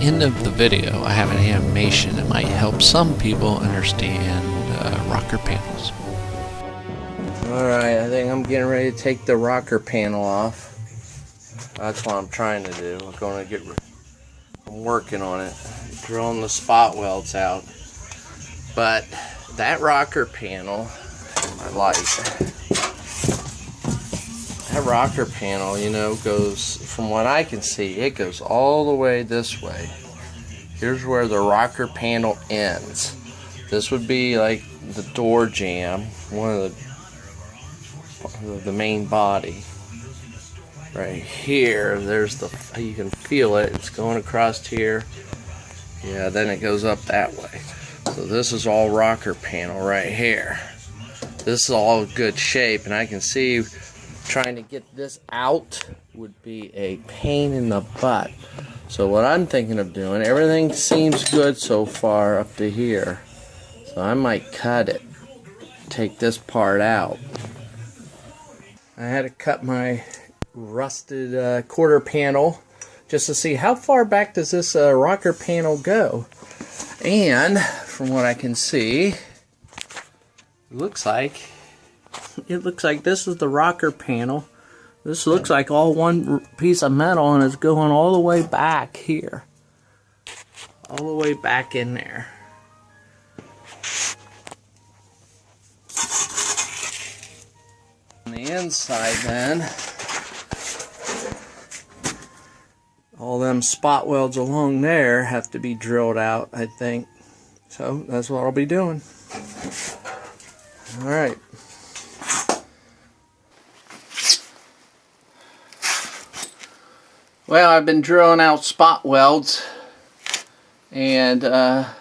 End of the video, I have an animation that might help some people understand rocker panels. Alright, I think I'm getting ready to take the rocker panel off. That's what I'm trying to do. I'm working on it, drilling the spot welds out. But that rocker panel, my light, that rocker panel, you know, goes, from what I can see, it goes all the way this way. Here's where the rocker panel ends. This would be like the door jamb, one of the main body. Right here, there's the, you can feel it, it's going across here. Yeah, then it goes up that way. So this is all rocker panel right here. This is all good shape, and I can see trying to get this out would be a pain in the butt. So what I'm thinking of doing, everything seems good so far up to here. So I might cut it, take this part out. I had to cut my rusted quarter panel just to see how far back does this rocker panel go. And from what I can see, it looks like this is the rocker panel. This looks like all one piece of metal, and it's going all the way back here. All the way back in there. On the inside then, all them spot welds along there have to be drilled out, I think. So that's what I'll be doing. Alright. Well, I've been drilling out spot welds, and I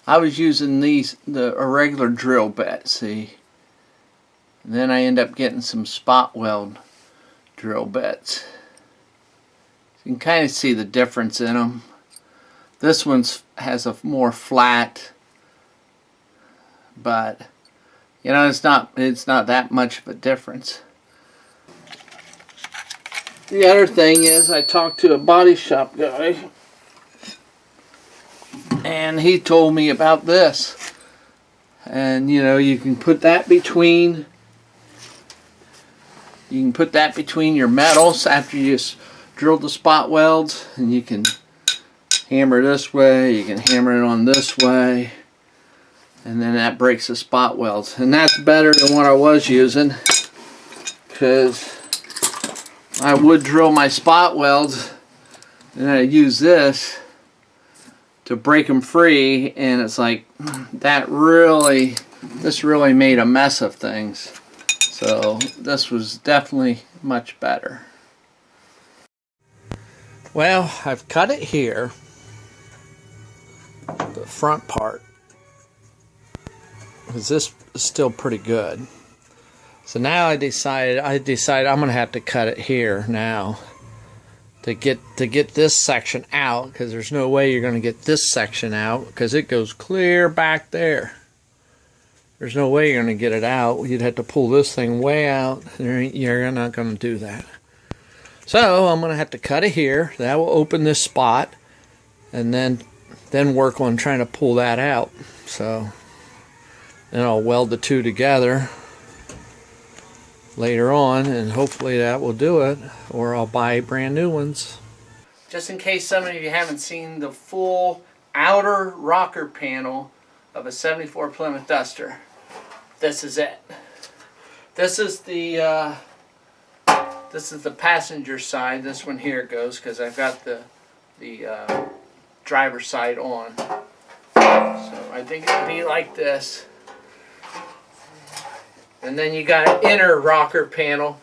was using a regular drill bit, see. And then I end up getting some spot weld drill bits. You can kind of see the difference in them. This one has a more flat, but you know, it's not that much of a difference. The other thing is I talked to a body shop guy and he told me about this. And you know, you can put that between your metals after you just drill the spot welds, and you can hammer this way, you can hammer it on this way, and then that breaks the spot welds. And that's better than what I was using, because I would drill my spot welds and I use this to break them free, and it's like this really made a mess of things. So this was definitely much better. Well, I've cut it here, the front part, because this is still pretty good. So now I decided I'm going to have to cut it here now to get this section out, because there's no way you're going to get this section out because it goes clear back there. There's no way you're going to get it out. You'd have to pull this thing way out. You're not going to do that. So I'm going to have to cut it here. That will open this spot, and then work on trying to pull that out. So then I'll weld the two together later on, and hopefully that will do it, or I'll buy brand new ones. Just in case some of you haven't seen the full outer rocker panel of a 74 Plymouth Duster, this is it. This is the passenger side. This one here goes, because I've got the driver's side on. So I think it'll be like this. And then you got an inner rocker panel,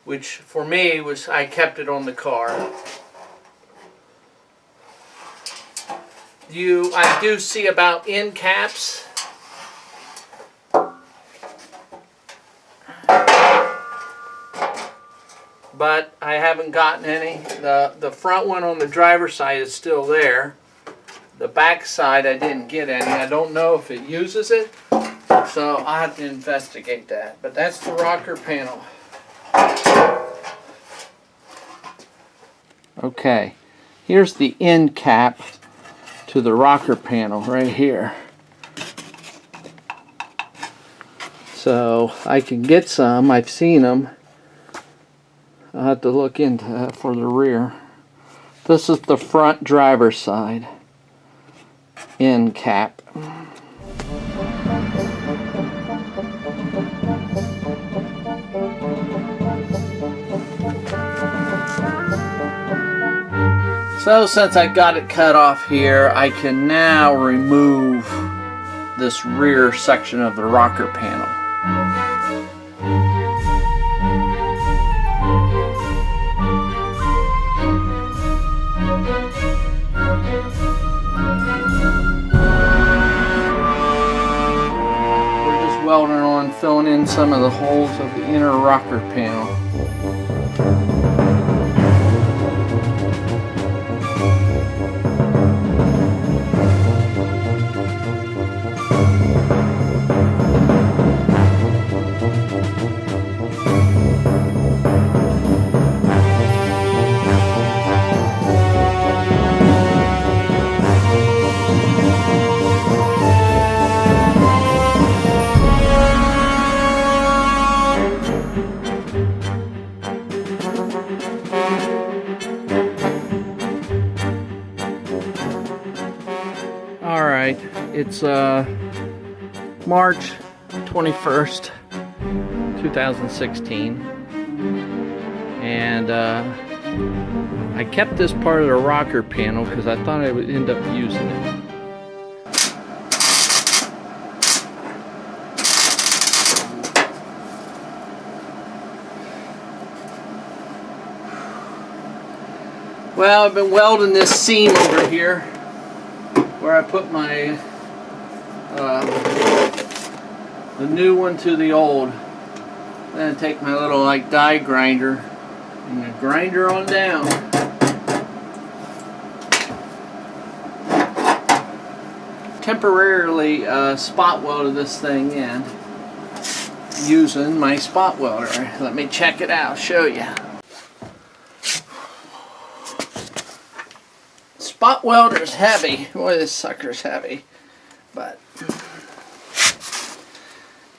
which for me was, I kept it on the car. I do see about end caps. But I haven't gotten any. The front one on the driver's side is still there. The back side I didn't get any. I don't know if it uses it, so I'll have to investigate that. But that's the rocker panel. Okay, here's the end cap to the rocker panel right here. So I can get some. I've seen them. I'll have to look into that for the rear. This is the front driver's side end cap. So since I got it cut off here, I can now remove this rear section of the rocker panel. Welding on, filling in some of the holes of the inner rocker panel. Alright, it's March 21st, 2016, and I kept this part of the rocker panel because I thought I would end up using it. Well, I've been welding this seam over here where I put my the new one to the old. Then I take my little die grinder and grind her on down. Temporarily spot welded this thing in using my spot welder. Let me check it out, show you. spot welder's heavy. Boy, this sucker's heavy. But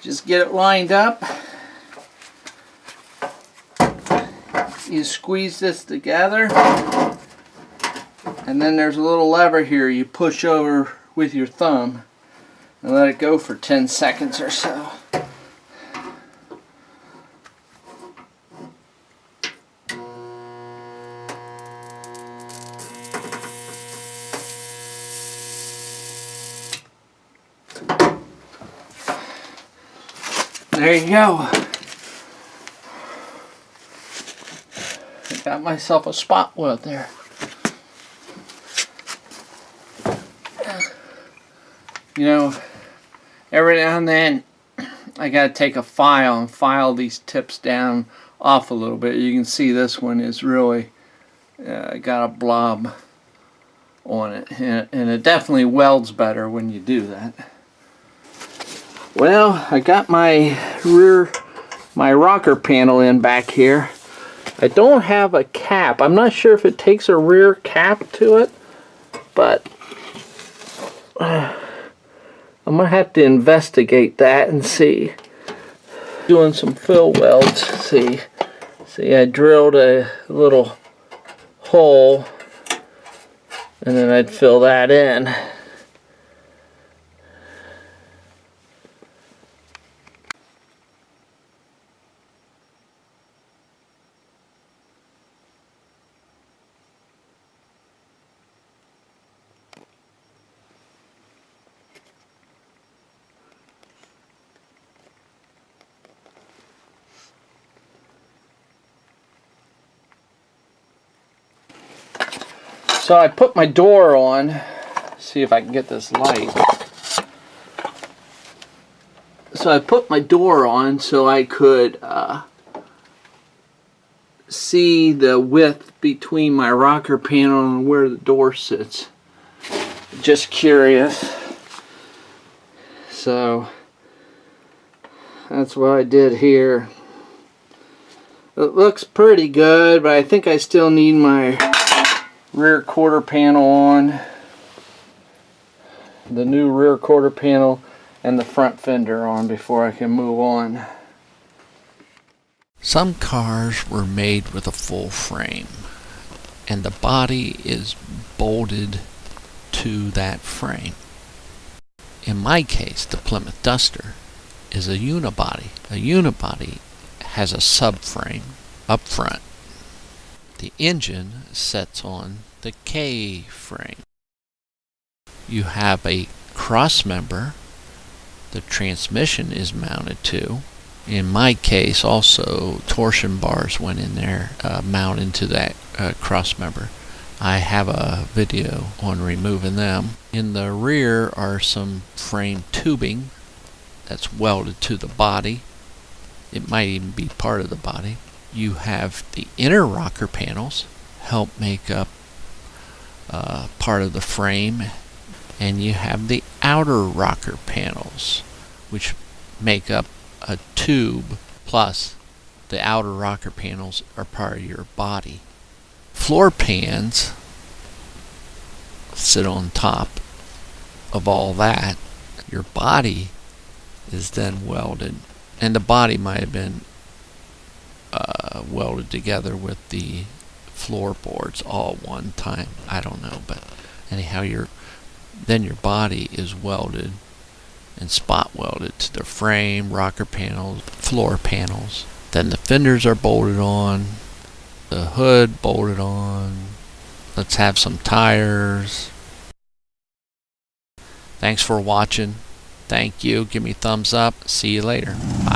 just get it lined up. You squeeze this together. And then there's a little lever here you push over with your thumb and let it go for 10 seconds or so. There you go. I got myself a spot weld there. You know, every now and then I gotta take a file and file these tips down off a little bit. You can see this one is really got a blob on it, and it definitely welds better when you do that. Well, I got my rocker panel in back here. I don't have a cap. I'm not sure if it takes a rear cap to it, but I'm going to have to investigate that and see. Doing some fill welds. See, I drilled a little hole and then I'd fill that in. So I put my door on, see if I can get this light. So I put my door on so I could see the width between my rocker panel and where the door sits. Just curious. So that's what I did here. It looks pretty good, but I think I still need my rear quarter panel on, the new rear quarter panel, and the front fender on before I can move on. Some cars were made with a full frame and the body is bolted to that frame. In my case, the Plymouth Duster is a unibody. A unibody has a subframe up front. The engine sets on the K-frame. You have a cross member the transmission is mounted to. In my case, also torsion bars went in there, mounted to that cross member. I have a video on removing them. In the rear are some frame tubing that's welded to the body. It might even be part of the body. You have the inner rocker panels help make up part of the frame, and you have the outer rocker panels which make up a tube, plus the outer rocker panels are part of your body. Floor pans sit on top of all that. Your body is then welded, and the body might have been welded together with the floorboards all at one time. I don't know, but anyhow, then your body is welded and spot welded to the frame, rocker panels, floor panels. Then the fenders are bolted on, the hood bolted on. Let's have some tires. Thanks for watching. Thank you. Give me a thumbs up. See you later. Bye.